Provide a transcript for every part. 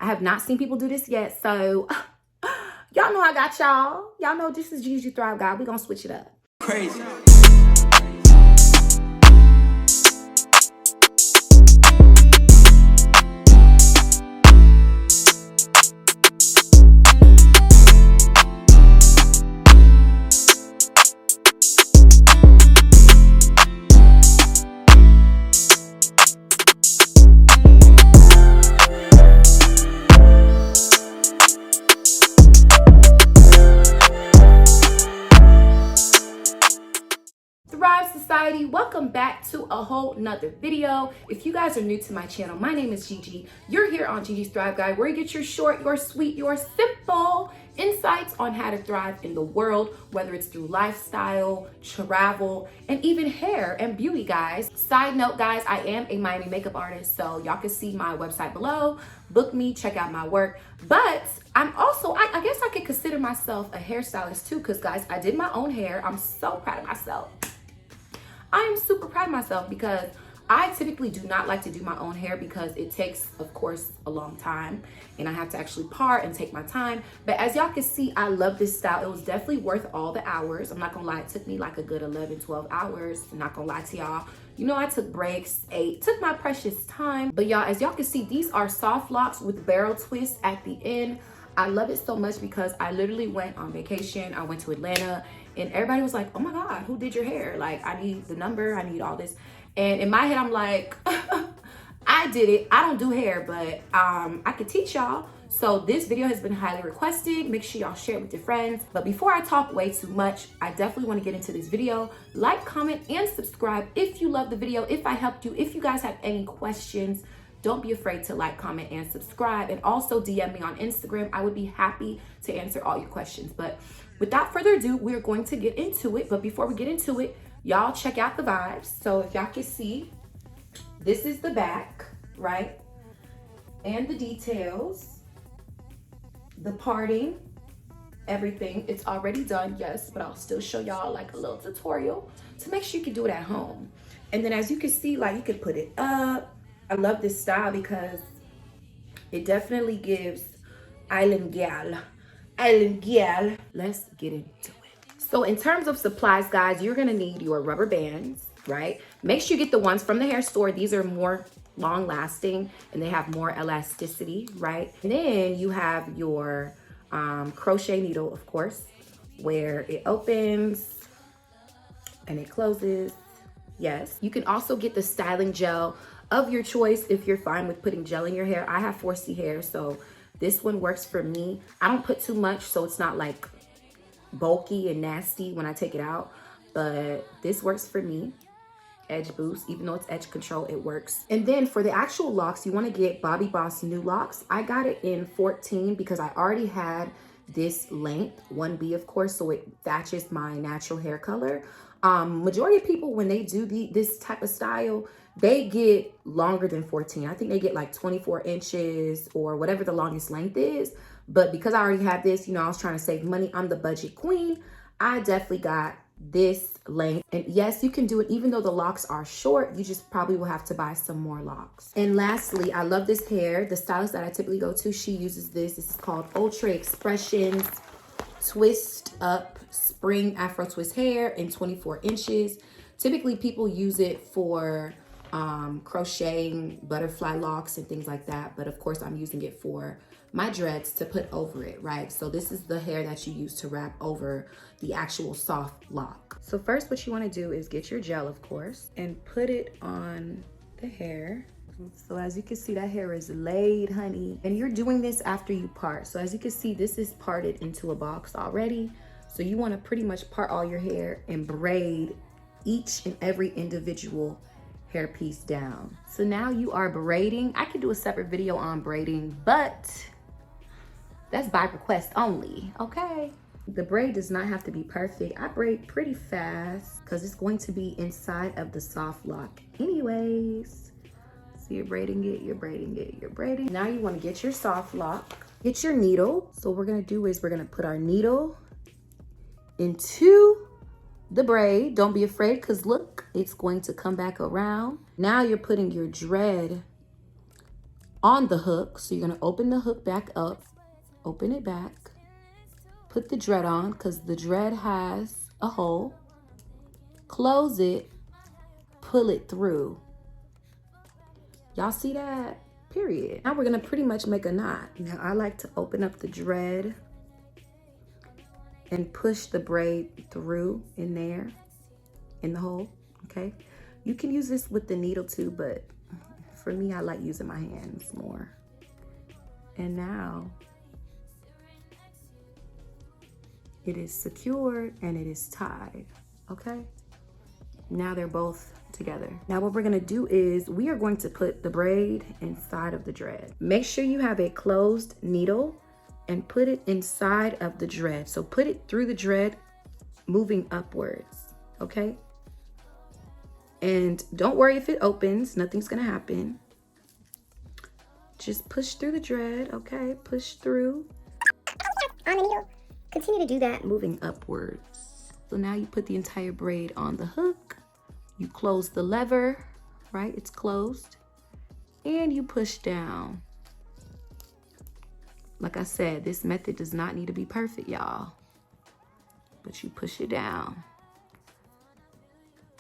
I have not seen people do this yet. So y'all know I got y'all. Y'all know this is Gigi Thrive Guy. We're going to switch it up. Crazy. Society, welcome back to a whole nother video. If you guys are new to my channel, my name is Gigi. You're here on Gigi's Thrive Guide, where you get your short, your sweet, your simple insights on how to thrive in the world, whether it's through lifestyle, travel, and even hair and beauty, guys. Side note, guys, I am a Miami makeup artist, so y'all can see my website below. Book me, check out my work. But I'm also, I guess I could consider myself a hairstylist too, because guys, I did my own hair. I'm so proud of myself. I am super proud of myself because I typically do not like to do my own hair because it takes, of course, a long time and I have to actually part and take my time. But as y'all can see, I love this style. It was definitely worth all the hours. I'm not gonna lie, it took me like a good 11, 12 hours. I'm not gonna lie to y'all. You know, I took breaks, took my precious time. But y'all, as y'all can see, these are soft locks with barrel twists at the end. I love it so much because I literally went on vacation. I went to Atlanta and everybody was like, oh my God, who did your hair? Like, I need the number, I need all this. And in my head, I'm like, I did it. I don't do hair, but I could teach y'all. So this video has been highly requested. Make sure y'all share it with your friends. But before I talk way too much, I definitely want to get into this video. Like, comment, and subscribe if you love the video, if I helped you, if you guys have any questions. Don't be afraid to like, comment, and subscribe. And also DM me on Instagram. I would be happy to answer all your questions. But without further ado, we're going to get into it. But before we get into it, y'all check out the vibes. So if y'all can see, this is the back, right? And the details, the parting, everything. It's already done, yes, but I'll still show y'all like a little tutorial to make sure you can do it at home. And then as you can see, like you could put it up. I love this style because it definitely gives island gal. Let's get into it. So in terms of supplies, guys, you're gonna need your rubber bands, right? Make sure you get the ones from the hair store. These are more long lasting and they have more elasticity, right? And then you have your crochet needle, of course, where it opens and it closes. Yes, you can also get the styling gel of your choice if you're fine with putting gel in your hair. I have 4C hair, so this one works for me. I don't put too much, so it's not like bulky and nasty when I take it out, but this works for me. Edge boost, even though it's edge control, it works. And then for the actual locks, you want to get Bobbi Boss New Locks. I got it in 14 because I already had this length, 1B of course, so it matches my natural hair color. Majority of people, when they do this type of style, they get longer than 14. I think they get like 24 inches or whatever the longest length is. But because I already had this, you know, I was trying to save money. I'm the budget queen. I definitely got this length. And yes, you can do it even though the locks are short. You just probably will have to buy some more locks. And lastly, I love this hair. The stylist that I typically go to, she uses this. This is called Ultra Expressions Twist Up Spring Afro Twist Hair in 24 inches. Typically people use it for crocheting butterfly locks and things like that, but of course I'm using it for my dreads to put over it, right? So this is the hair that you use to wrap over the actual soft lock. So first what you want to do is get your gel, of course, and put it on the hair. So as you can see, that hair is laid, honey, and you're doing this after you part. So as you can see, this is parted into a box already. So you want to pretty much part all your hair and braid each and every individual hair piece down. So now you are braiding. I could do a separate video on braiding, but that's by request only, okay? The braid does not have to be perfect. I braid pretty fast because it's going to be inside of the soft lock anyways. So you're braiding it, you're braiding it, you're braiding. Now you want to get your soft lock, get your needle. So what we're gonna do is we're gonna put our needle into the braid. Don't be afraid, because look, it's going to come back around. Now you're putting your dread on the hook. So you're gonna open the hook back up, open it back, put the dread on because the dread has a hole, close it, pull it through. Y'all see that? Period. Now we're gonna pretty much make a knot. Now I like to open up the dread and push the braid through in there, in the hole, okay? You can use this with the needle too, but for me, I like using my hands more. And now it is secured and it is tied, okay? Now they're both together. Now what we're gonna do is we are going to put the braid inside of the dread. Make sure you have a closed needle and put it inside of the dread. So put it through the dread, moving upwards, okay? And don't worry if it opens, nothing's gonna happen. Just push through the dread, okay? Push through. On the needle. Continue to do that, moving upwards. So now you put the entire braid on the hook. You close the lever, right? It's closed. And you push down. Like I said, this method does not need to be perfect, y'all. But you push it down.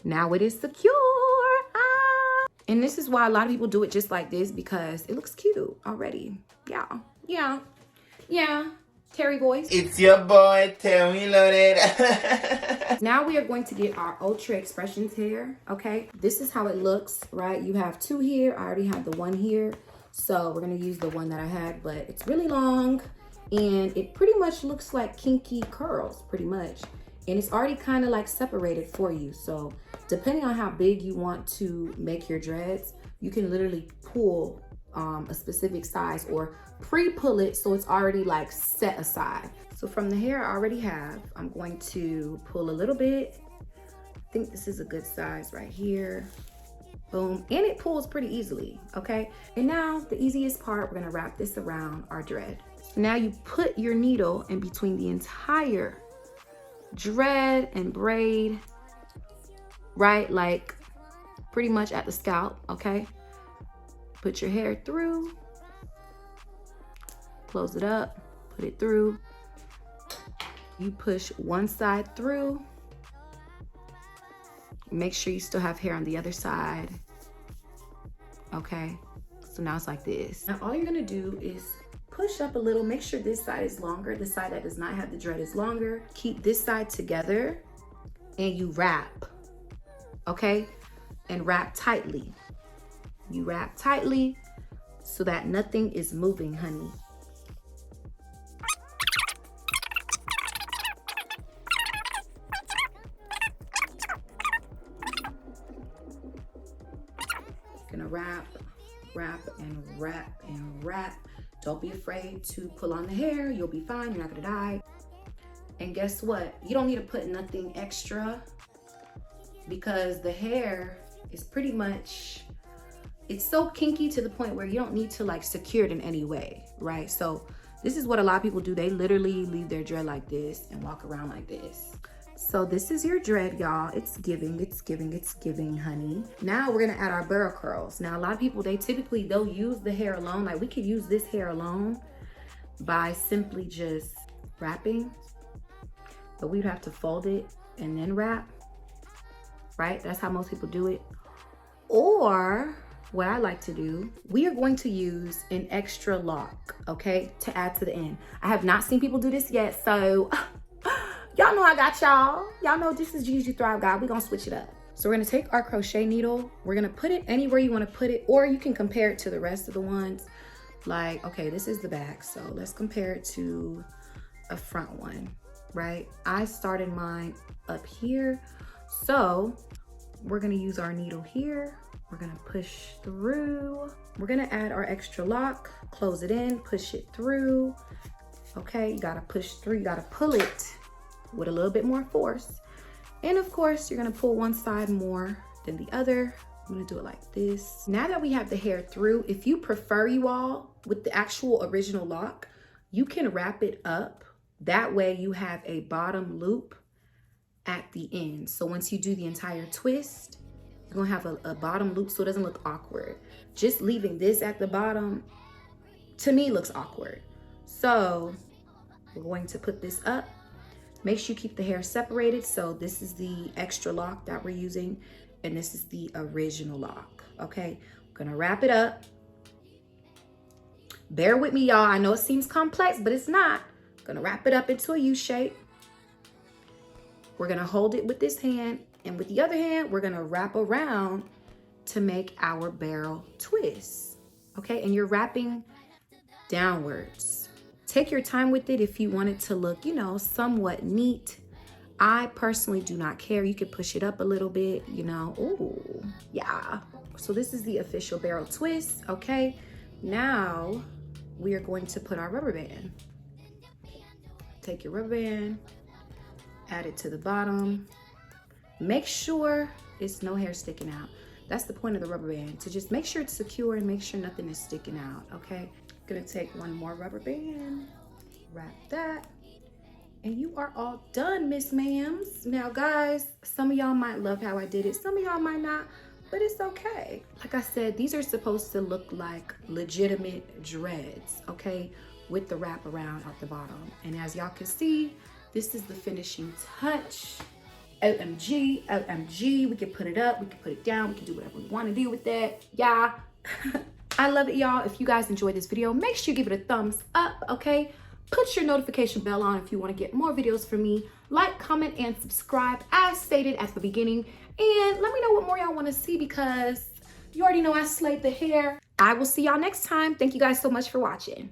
Now it is secure. And this is why a lot of people do it just like this, because it looks cute already. Yeah. Terry voice. It's your boy, Terry Loaded. Now we are going to get our Ultra Expressions hair, okay? This is how it looks, right? You have two here. I already have the one here. So we're gonna use the one that I had, but it's really long and it pretty much looks like kinky curls, pretty much. And it's already kind of like separated for you. So depending on how big you want to make your dreads, you can literally pull a specific size or pre-pull it so it's already like set aside. So from the hair I already have, I'm going to pull a little bit. I think this is a good size right here. Boom, and it pulls pretty easily, okay? And now the easiest part, we're gonna wrap this around our dread. So now you put your needle in between the entire dread and braid, right? Like pretty much at the scalp, okay? Put your hair through, close it up, put it through. You push one side through. Make sure you still have hair on the other side. Okay, so now it's like this. Now all you're gonna do is push up a little, make sure this side is longer. The side that does not have the dread is longer. Keep this side together and you wrap, okay? And wrap tightly. You wrap tightly so that nothing is moving, honey. Gonna wrap, and wrap, and wrap. Don't be afraid to pull on the hair. You'll be fine, you're not gonna die. And guess what? You don't need to put nothing extra because the hair is pretty much, it's so kinky to the point where you don't need to like secure it in any way, right? So this is what a lot of people do. They literally leave their dread like this and walk around like this. So this is your dread, y'all. It's giving, honey. Now we're gonna add our burrow curls. Now a lot of people, they'll use the hair alone. Like we could use this hair alone by simply just wrapping, but we'd have to fold it and then wrap, right? That's how most people do it. Or what I like to do, we are going to use an extra lock, okay, to add to the end. I have not seen people do this yet, so y'all know I got y'all. Y'all know this is Gigi Thrive Guide. We're gonna switch it up. So we're gonna take our crochet needle. We're gonna put it anywhere you wanna put it, or you can compare it to the rest of the ones. Like, okay, this is the back, so let's compare it to a front one, right? I started mine up here. So we're gonna use our needle here. We're gonna push through. We're gonna add our extra lock, close it in, push it through. Okay, you gotta push through, you gotta pull it with a little bit more force. And of course, you're gonna pull one side more than the other. I'm gonna do it like this. Now that we have the hair through, if you prefer, you all, with the actual original lock, you can wrap it up. That way you have a bottom loop at the end. So once you do the entire twist, You're gonna have a bottom loop so it doesn't look awkward. Just leaving this at the bottom, to me, looks awkward. So we're going to put this up. Make sure you keep the hair separated. So this is the extra lock that we're using, and this is the original lock, okay? I'm gonna wrap it up. Bear with me, y'all. I know it seems complex, but it's not. I'm gonna wrap it up into a U shape. We're gonna hold it with this hand, and with the other hand, we're gonna wrap around to make our barrel twist, okay? And you're wrapping downwards. Take your time with it if you want it to look, you know, somewhat neat. I personally do not care. You could push it up a little bit, you know. Ooh, yeah. So this is the official barrel twist, okay? Now we are going to put our rubber band. Take your rubber band, add it to the bottom. Make sure it's no hair sticking out. That's the point of the rubber band, to just make sure it's secure and make sure nothing is sticking out, okay? Gonna take one more rubber band, wrap that, and you are all done, Miss Ma'ams. Now guys, some of y'all might love how I did it, some of y'all might not, but it's okay. Like I said, these are supposed to look like legitimate dreads, okay? With the wrap around at the bottom. And as y'all can see, this is the finishing touch. OMG, OMG, we can put it up, we can put it down, we can do whatever we want to do with that, yeah. I love it, y'all. If you guys enjoyed this video, make sure you give it a thumbs up, okay? Put your notification bell on if you want to get more videos from me. Like, comment, and subscribe as stated at the beginning. And let me know what more y'all want to see, because you already know I slayed the hair. I will see y'all next time. Thank you guys so much for watching.